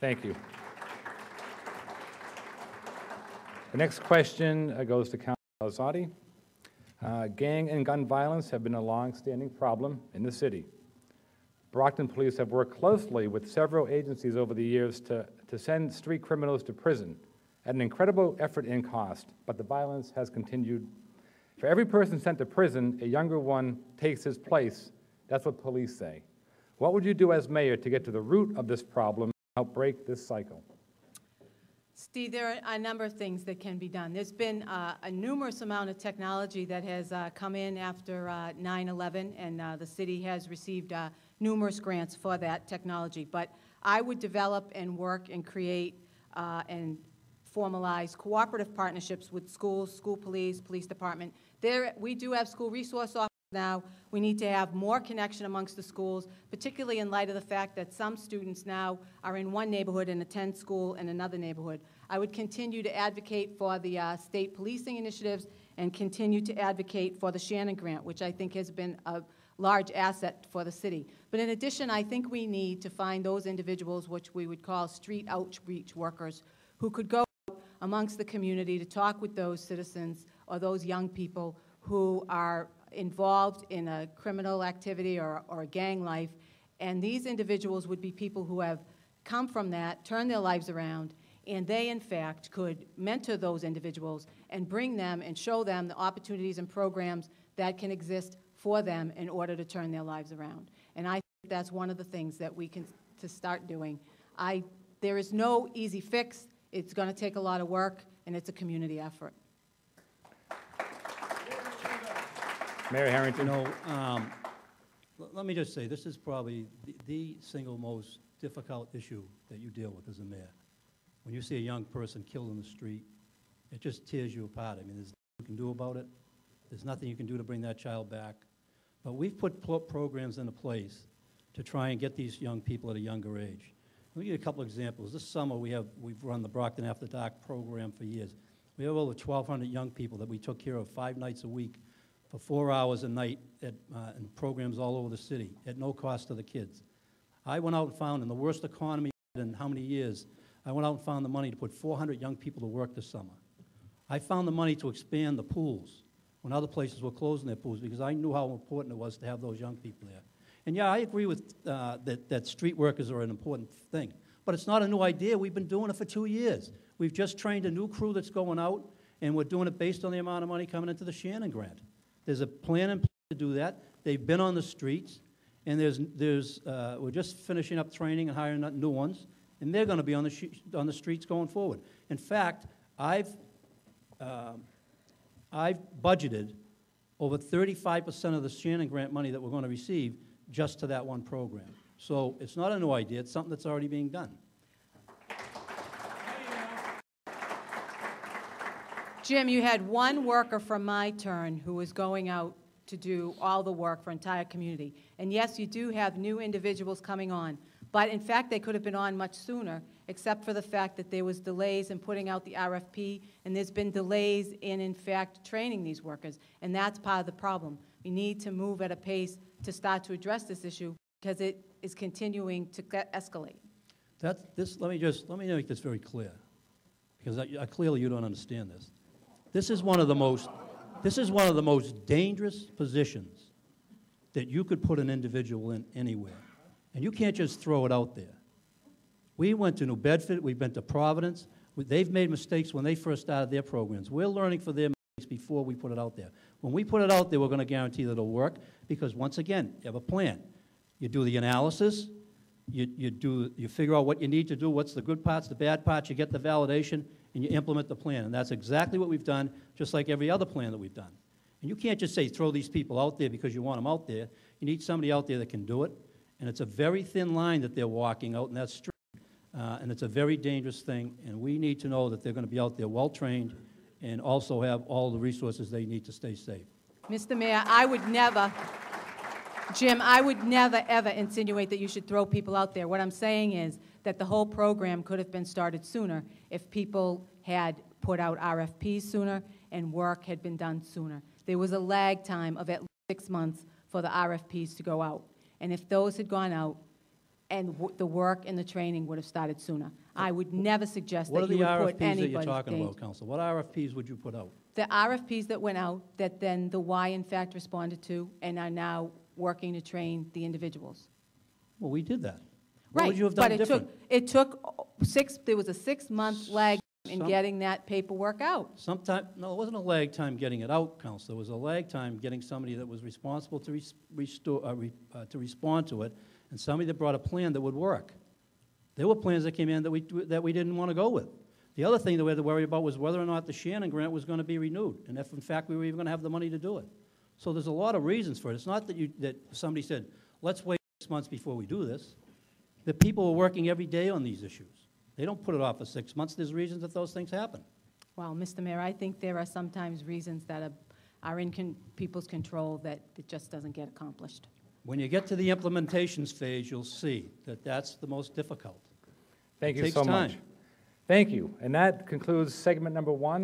Thank you. The next question goes to Councilor Balzotti. Gang and gun violence have been a long-standing problem in the city. Brockton police have worked closely with several agencies over the years to send street criminals to prison at an incredible effort and cost, but the violence has continued. For every person sent to prison, a younger one takes his place. That's what police say. What would you do as mayor to get to the root of this problem and help break this cycle? Steve, there are a number of things that can be done. There's been a numerous amount of technology that has come in after 9/11, and the city has received numerous grants for that technology. But I would develop and work and create and formalize cooperative partnerships with schools, school police, police department. We do have school resource officers now. We need to have more connection amongst the schools, particularly in light of the fact that some students now are in one neighborhood and attend school in another neighborhood. I would continue to advocate for the state policing initiatives and continue to advocate for the Shannon Grant, which I think has been a large asset for the city. But in addition, I think we need to find those individuals, which we would call street outreach workers, who could go amongst the community to talk with those citizens or those young people who are involved in a criminal activity or a gang life. And these individuals would be people who have come from that, turned their lives around, and they, in fact, could mentor those individuals and bring them and show them the opportunities and programs that can exist for them in order to turn their lives around. And I think that's one of the things that we can to start doing. There is no easy fix. It's going to take a lot of work, and it's a community effort. Mayor Harrington. You know, let me just say, this is probably the single most difficult issue that you deal with as a mayor. When you see a young person killed in the street, it just tears you apart. I mean, there's nothing you can do about it. There's nothing you can do to bring that child back. But we've put programs into place to try and get these young people at a younger age. Let me give you a couple examples. This summer, we've run the Brockton After Dark program for years. We have over 1,200 young people that we took care of 5 nights a week for 4 hours a night in programs all over the city at no cost to the kids. I went out and found, in the worst economy in how many years, I went out and found the money to put 400 young people to work this summer. I found the money to expand the pools when other places were closing their pools because I knew how important it was to have those young people there. And yeah, I agree with that street workers are an important thing, but it's not a new idea. We've been doing it for 2 years. We've just trained a new crew that's going out, and we're doing it based on the amount of money coming into the Shannon Grant. There's a plan in place to do that. They've been on the streets, and we're just finishing up training and hiring new ones, and they're going to be on the streets going forward. In fact, I've budgeted over 35% of the Shannon Grant money that we're going to receive just to that one program. So it's not a new idea. It's something that's already being done. Jim, you had one worker from my turn who was going out to do all the work for entire community. And yes, you do have new individuals coming on. But in fact, they could have been on much sooner, except for the fact that there was delays in putting out the RFP, and there's been delays in fact, training these workers. And that's part of the problem. We need to move at a pace to start to address this issue because it is continuing to escalate. Let me make this very clear, because clearly you don't understand this. This is one of the most dangerous positions that you could put an individual in anywhere. And you can't just throw it out there. We went to New Bedford, we've been to Providence. They've made mistakes when they first started their programs. We're learning from their mistakes before we put it out there. When we put it out there, we're going to guarantee that it'll work because, once again, you have a plan. You do the analysis, you figure out what you need to do, what's the good parts, the bad parts, you get the validation, and you implement the plan. And that's exactly what we've done, just like every other plan that we've done. And you can't just say throw these people out there because you want them out there. You need somebody out there that can do it. And it's a very thin line that they're walking out in that street. And it's a very dangerous thing. And we need to know that they're going to be out there well-trained and also have all the resources they need to stay safe. Mr. Mayor, Jim, I would never, ever insinuate that you should throw people out there. What I'm saying is that the whole program could have been started sooner if people had put out RFPs sooner and work had been done sooner. There was a lag time of at least 6 months for the RFPs to go out. And if those had gone out, and the work and the training would have started sooner. I would never suggest What are that you the would put RFPs that you're anybody's talking name. about, Council? What RFPs would you put out? The RFPs that went out, that then the Y, in fact, responded to, and are now working to train the individuals. Well, we did that. What Right, would you have done but different? there was a 6-month lag in Some- getting that paperwork out. No, it wasn't a lag time getting it out, Council. It was a lag time getting somebody that was responsible to respond to it, and somebody that brought a plan that would work. There were plans that came in that we didn't want to go with. The other thing that we had to worry about was whether or not the Shannon grant was going to be renewed, and if, in fact, we were even going to have the money to do it. So there's a lot of reasons for it. It's not that somebody said, let's wait 6 months before we do this. The people are working every day on these issues. They don't put it off for 6 months. There's reasons that those things happen. Well, Mr. Mayor, I think there are sometimes reasons that are in people's control that it just doesn't get accomplished. When you get to the implementations phase, you'll see that that's the most difficult. Thank It you takes so time. much. Thank you. And that concludes segment number 1.